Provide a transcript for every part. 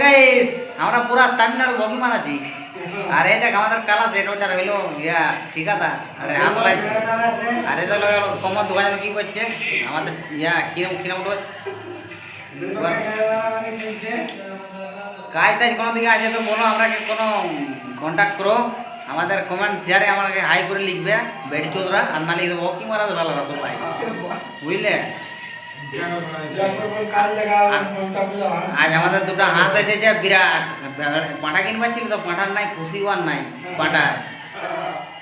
guys আমরা পুরা তামিলনাড়ু বগিমান আছি আর এই দেখ আমাদের কালা যেটা হইলো ইয়া ঠিক আছে আরে হাত লাগছে আর এটা হলো কমন দোকানে কি করছে আমাদের ইয়া কিরম কিরম কাজ টাজ কোনো দিকে আছে তো বলো আমরা কোনো কন্ট্যাক্ট করো আমাদের কমেন্ট শেয়ারে আমাকে হাই করে লিখবে বেড়ি চৌধরা আর না লিখবে ও কি মারাবে ভালো সবাই বুঝলে আজ আমাদের দুটো হাঁস এসেছে বিরাট পাঁঠা কিনবার ছিল তো পাঁঠার নাই খুশি হওয়ার নাই পাঁঠা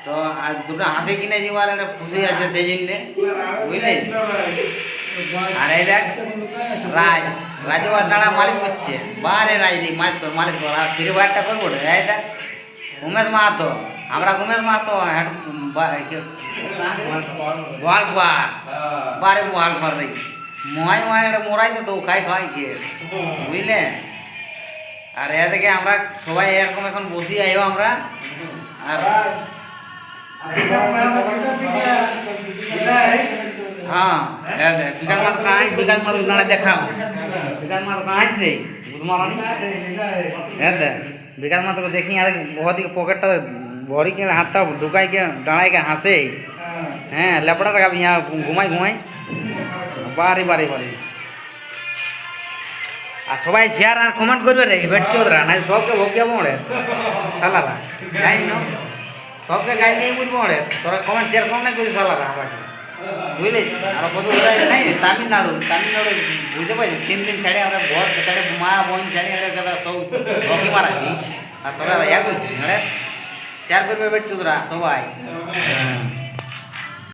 তো আজ দুটো হাঁসে কিনে যাওয়ার একটা খুশি আছে সেই জন্যে বুঝলে আর এই দেখ রাজু আর দাঁড়া মালিশ করছে বারে রাজি মালিশ কর আর ফিরে বারটা করবো এই দেখ উমেশ মাহাতো আমরা উমেশ মাহাতো গোয়ালপাড় বারে গোয়ালপাড় রে মোয়াই মোয়াই একটা মোড়াই তো খাই খাই গিয়ে বুঝলে আর এ থেকে আমরা সবাই এরকম এখন বসি আইও আমরা আর হ্যাঁ বিকাশ মাত্র কাজ বিকাশ মাত্র না দেখাও বিকাশ মাত্র কাজ রে বিকাশ মাত্র দেখি আর बहुत ही पॉकेटটা ভরি के हाथটা ঢুকাই के ডাঁড়াই के হাসে হ্যাঁ লেপড়া রাখা यहाँ ঘুমাই ঘুমাই বারে বারে বারে আর সবাই শেয়ার আর কমেন্ট করবে রে বেটি চৌধরা না সবকে ভোগে মোড়ে সালারা যাই না সবকে গাইড নিয়ে বুঝবো মোড়ে তোরা কমেন্ট শেয়ার কম না করি সালারা আমাকে বুঝলিস আর কত নাই তামিলনাড়ু বুঝতে পারছি 3 দিন ছাড়ে আমরা ঘর ছাড়ে মা বোন ছাড়ে সব রকি মারাছি আর তোরা ইয়া করছিস শেয়ার করবে বেটি চৌধরা সবাই